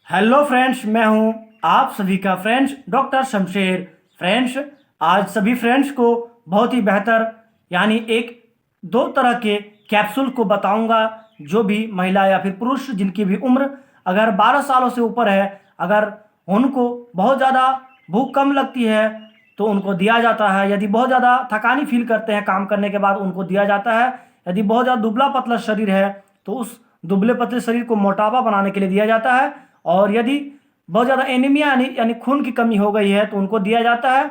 Hello friends, मैं हूं आप सभी का फ्रेंड्स डॉक्टर शमशेर। फ्रेंड्स, आज सभी फ्रेंड्स को बहुत ही बेहतर यानी एक दो तरह के कैप्सूल को बताऊंगा। जो भी महिला या फिर पुरुष जिनकी भी उम्र अगर 12 सालों से ऊपर है, अगर उनको बहुत ज़्यादा भूख कम लगती है तो उनको दिया जाता है। यदि बहुत ज़्यादा थकानी फील करते हैं काम करने के बाद, उनको दिया जाता है। यदि बहुत ज़्यादा दुबला पतला शरीर है तो उस दुबले पतले शरीर को मोटापा बनाने के लिए दिया जाता है। और यदि बहुत ज़्यादा एनीमिया यानी यानी खून की कमी हो गई है तो उनको दिया जाता है।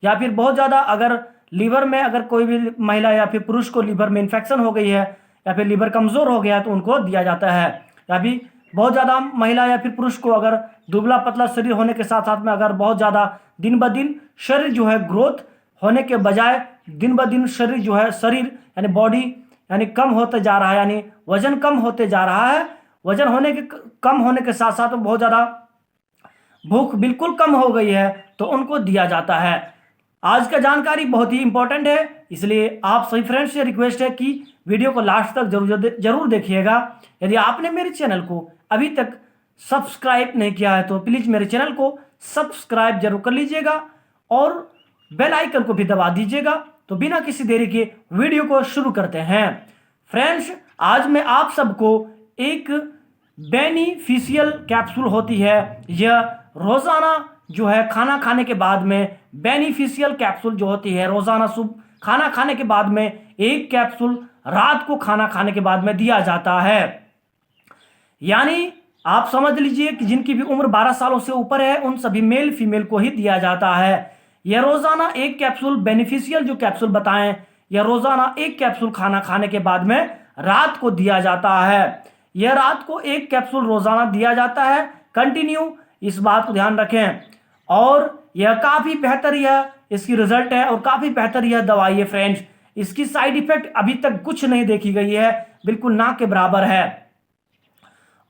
या फिर बहुत ज़्यादा अगर लीवर में अगर कोई भी महिला या फिर पुरुष को लीवर में इन्फेक्शन हो गई है या फिर लीवर कमज़ोर हो गया है तो उनको दिया जाता है। या फिर बहुत ज़्यादा महिला या फिर पुरुष को अगर दुबला पतला शरीर होने के साथ साथ में अगर बहुत ज़्यादा दिन ब दिन शरीर जो है ग्रोथ होने के बजाय दिन ब दिन शरीर जो है शरीर यानी बॉडी यानी कम होते जा रहा है, यानी वजन कम होते जा रहा है। वजन होने के कम होने के साथ साथ बहुत ज़्यादा भूख बिल्कुल कम हो गई है तो उनको दिया जाता है। आज का जानकारी बहुत ही इंपॉर्टेंट है, इसलिए आप सभी फ्रेंड्स से रिक्वेस्ट है कि वीडियो को लास्ट तक जरूर देखिएगा। यदि आपने मेरे चैनल को अभी तक सब्सक्राइब नहीं किया है तो प्लीज़ मेरे चैनल को सब्सक्राइब जरूर कर लीजिएगा और बेल आइकन को भी दबा दीजिएगा। तो बिना किसी देरी के वीडियो को शुरू करते हैं। फ्रेंड्स, आज मैं आप सबको एक बेनिफिशियल कैप्सूल होती है, यह रोज़ाना जो है खाना खाने के बाद में बेनिफिशियल कैप्सूल जो होती है रोज़ाना सुबह खाना खाने के बाद में एक कैप्सूल रात को खाना खाने के बाद में दिया जाता है। यानी आप समझ लीजिए कि जिनकी भी उम्र 12 सालों से ऊपर है उन सभी मेल फीमेल को ही दिया जाता है। यह रोज़ाना एक कैप्सूल बेनिफिशियल जो कैप्सूल बताएं, यह रोज़ाना एक कैप्सूल खाना खाने के बाद में रात को दिया जाता है। यह रात को एक कैप्सूल रोज़ाना दिया जाता है कंटिन्यू, इस बात को ध्यान रखें। और यह काफ़ी बेहतर यह इसकी रिजल्ट है और काफ़ी बेहतर यह दवाई है फ्रेंड्स। इसकी साइड इफेक्ट अभी तक कुछ नहीं देखी गई है, बिल्कुल ना के बराबर है।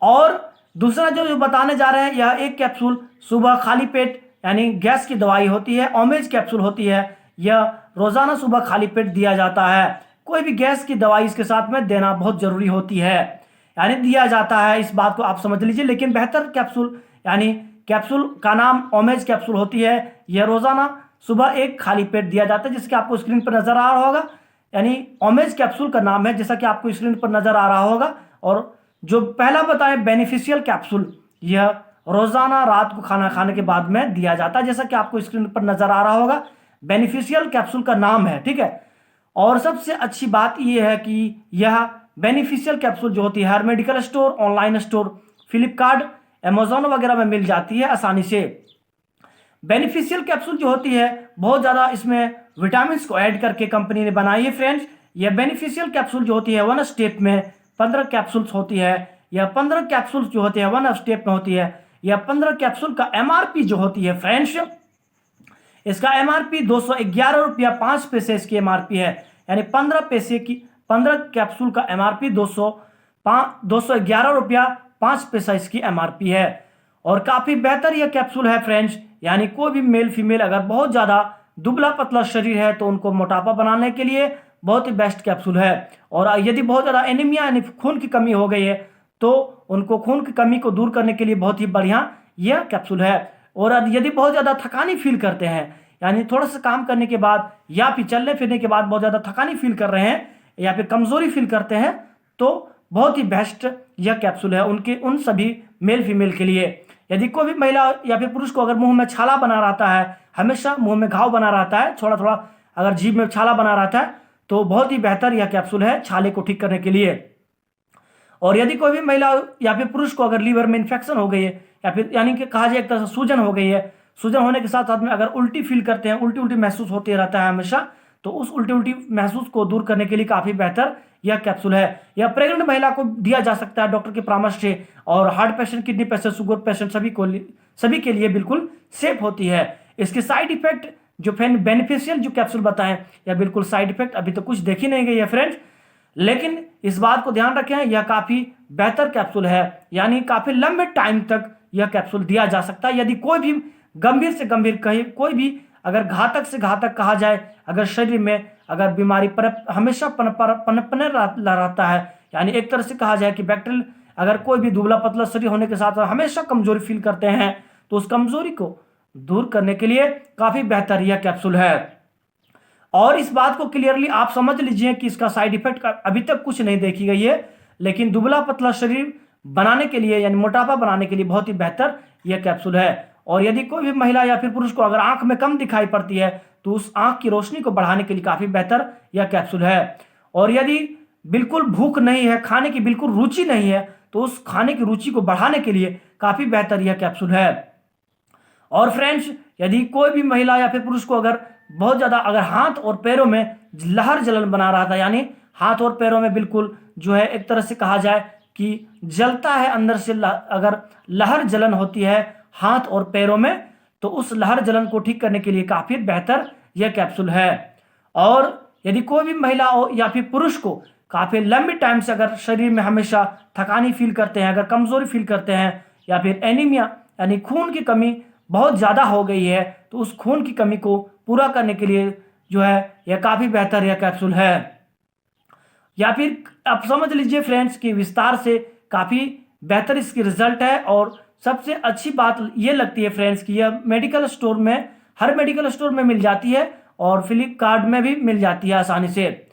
और दूसरा जो बताने जा रहे हैं, यह एक कैप्सूल सुबह खाली पेट यानी गैस की दवाई होती है, ओमेज कैप्सूल होती है। यह रोज़ाना सुबह खाली पेट दिया जाता है। कोई भी गैस की दवाई इसके साथ में देना बहुत ज़रूरी होती है, यानी दिया जाता है, इस बात को आप समझ लीजिए। लेकिन बेहतर कैप्सूल यानी कैप्सूल का नाम ओमेज कैप्सूल होती है। यह रोज़ाना सुबह एक खाली पेट दिया जाता है, जिसके आपको स्क्रीन पर नज़र आ रहा होगा। यानी ओमेज कैप्सूल का नाम है, जैसा कि आपको स्क्रीन पर नज़र आ रहा होगा। और जो पहला बताएं बेनिफिशियल कैप्सूल, यह रोज़ाना रात को खाना खाने के बाद में दिया जाता है, जैसा कि आपको स्क्रीन पर नज़र आ रहा होगा। बेनिफिशियल कैप्सूल का नाम है, ठीक है। और सबसे अच्छी बात यह है कि यह बेनिफिशियल कैप्सूल जो होती है हर medical store, online store, Flipkart, Amazon वगैरह में मिल जाती है आसानी से। बेनिफिशियल कैप्सूल जो होती है बहुत ज़्यादा इसमें विटामिन को ऐड करके कंपनी ने बनाई है फ्रेंड्स। यह बेनिफिशियल कैप्सूल जो होती है 1 स्टेप में 15 कैप्सूल्स होती है। यह 15 कैप्सूल्स जो होती है 1 स्टेप में होती है। यह 15 कैप्सूल का एमआरपी जो होती है फ्रेंड्स, इसका एमआरपी 211 रुपया 5 पैसे इसकी एमआरपी है। यानी 15 कैप्सूल का एमआरपी 211 रुपया 5 पैसा इसकी एमआरपी है। और काफ़ी बेहतर यह कैप्सूल है फ्रेंड्स। यानी कोई भी मेल फीमेल अगर बहुत ज़्यादा दुबला पतला शरीर है तो उनको मोटापा बनाने के लिए बहुत ही बेस्ट कैप्सूल है। और यदि बहुत ज़्यादा एनीमिया यानी खून की कमी हो गई है तो उनको खून की कमी को दूर करने के लिए बहुत ही बढ़िया यह कैप्सूल है। और यदि बहुत ज़्यादा थकानी फील करते हैं, यानी थोड़ा सा काम करने के बाद या फिर चलने फिरने के बाद बहुत ज़्यादा थकानी फील कर रहे हैं या फिर कमज़ोरी फील करते हैं तो बहुत ही बेस्ट यह कैप्सूल है उन सभी मेल फीमेल के लिए। यदि कोई भी महिला या फिर पुरुष को अगर मुंह में छाला बना रहता है, हमेशा मुंह में घाव बना रहता है, थोड़ा थोड़ा अगर जीभ में छाला बना रहता है तो बहुत ही बेहतर यह कैप्सूल है छाले को ठीक करने के लिए। और यदि कोई भी महिला या फिर पुरुष को अगर लीवर में इन्फेक्शन हो गई है या फिर यानी कि कहा जाए एक तरह से सूजन हो गई है, सूजन होने के साथ साथ में अगर उल्टी फील करते हैं, उल्टी उल्टी महसूस होते रहता है हमेशा, तो उस उल्टी उल्टी महसूस को दूर करने के लिए काफ़ी बेहतर यह कैप्सूल है। यह प्रेग्नेंट महिला को दिया जा सकता है डॉक्टर के परामर्श से। और heart patient, kidney patient, sugar patient सभी के लिए बिल्कुल सेफ होती है। इसके साइड इफेक्ट जो बेनिफिशियल जो कैप्सूल बताएं, यह बिल्कुल साइड इफेक्ट अभी तो कुछ देखी नहीं गई है फ्रेंड्स। लेकिन इस बात को ध्यान रखें, यह काफ़ी बेहतर कैप्सूल है। यानी काफ़ी लंबे टाइम तक यह कैप्सूल दिया जा सकता है। यदि कोई भी गंभीर से गंभीर कहीं कोई भी अगर घातक से घातक कहा जाए, अगर शरीर में अगर बीमारी हमेशा पनपने रहता है, यानी एक तरह से कहा जाए कि बैक्टीरियल अगर कोई भी दुबला पतला शरीर होने के साथ हमेशा कमजोरी फील करते हैं तो उस कमजोरी को दूर करने के लिए काफी बेहतर यह कैप्सूल है। और इस बात को क्लियरली आप समझ लीजिए कि इसका साइड इफेक्ट अभी तक कुछ नहीं देखी गई है, लेकिन दुबला पतला शरीर बनाने के लिए यानी मोटापा बनाने के लिए बहुत ही बेहतर यह कैप्सूल है। और यदि कोई भी महिला या फिर पुरुष को अगर आंख में कम दिखाई पड़ती है तो उस आंख की रोशनी को बढ़ाने के लिए काफी बेहतर यह कैप्सूल है। और यदि बिल्कुल भूख नहीं है, खाने की बिल्कुल रुचि नहीं है, तो उस खाने की रुचि को बढ़ाने के लिए काफी बेहतर यह कैप्सूल है। और फ्रेंड्स, यदि कोई भी महिला या फिर पुरुष को अगर बहुत ज्यादा अगर हाथ और पैरों में लहर जलन बना रहा था, यानी हाथ और पैरों में बिल्कुल जो है एक तरह से कहा जाए कि जलता है अंदर से, अगर लहर जलन होती है हाथ और पैरों में, तो उस लहर जलन को ठीक करने के लिए काफी बेहतर यह कैप्सूल है। और यदि कोई भी महिला या फिर पुरुष को काफी लंबे टाइम से अगर शरीर में हमेशा थकानी फील करते हैं, अगर कमजोरी फील करते हैं, या फिर एनीमिया यानी खून की कमी बहुत ज्यादा हो गई है, तो उस खून की कमी को पूरा करने के लिए जो है यह काफी बेहतर यह कैप्सूल है। या फिर आप समझ लीजिए फ्रेंड्स कि विस्तार से काफी बेहतर इसकी रिजल्ट है। और सबसे अच्छी बात यह लगती है फ्रेंड्स कि यह मेडिकल स्टोर में, हर मेडिकल स्टोर में मिल जाती है और फ्लिपकार्ट में भी मिल जाती है आसानी से।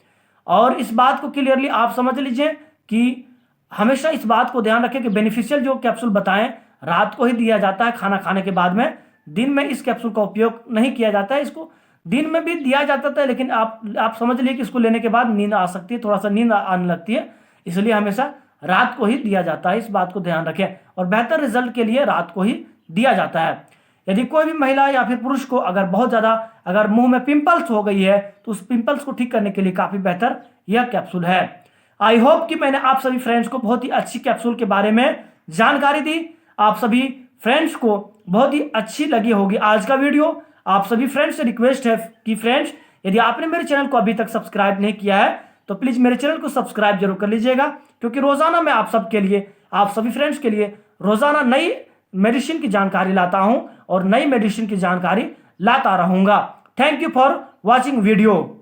और इस बात को क्लियरली आप समझ लीजिए कि हमेशा इस बात को ध्यान रखें कि बेनिफिशियल जो कैप्सूल बताएं रात को ही दिया जाता है खाना खाने के बाद में, दिन में इस कैप्सूल का उपयोग नहीं किया जाता है। इसको दिन में भी दिया जाता था, लेकिन आप समझ लीजिए कि इसको लेने के बाद नींद आ सकती है, थोड़ा सा नींद आने लगती है, इसलिए हमेशा रात को ही दिया जाता है। इस बात को ध्यान रखें और बेहतर रिजल्ट के लिए रात को ही दिया जाता है। यदि कोई भी महिला या फिर पुरुष को अगर बहुत ज्यादा अगर मुंह में पिंपल्स हो गई है तो उस पिंपल्स को ठीक करने के लिए काफी बेहतर यह कैप्सूल है। आई होप कि मैंने आप सभी फ्रेंड्स को बहुत ही अच्छी कैप्सूल के बारे में जानकारी दी। आप सभी फ्रेंड्स को बहुत ही अच्छी लगी होगी आज का वीडियो। आप सभी फ्रेंड्स से रिक्वेस्ट है कि फ्रेंड्स, यदि आपने मेरे चैनल को अभी तक सब्सक्राइब नहीं किया है तो प्लीज मेरे चैनल को सब्सक्राइब जरूर कर लीजिएगा, क्योंकि रोजाना मैं आप सबके लिए, आप सभी फ्रेंड्स के लिए रोजाना नई मेडिसिन की जानकारी लाता हूं और नई मेडिसिन की जानकारी लाता रहूंगा। Thank you for watching video.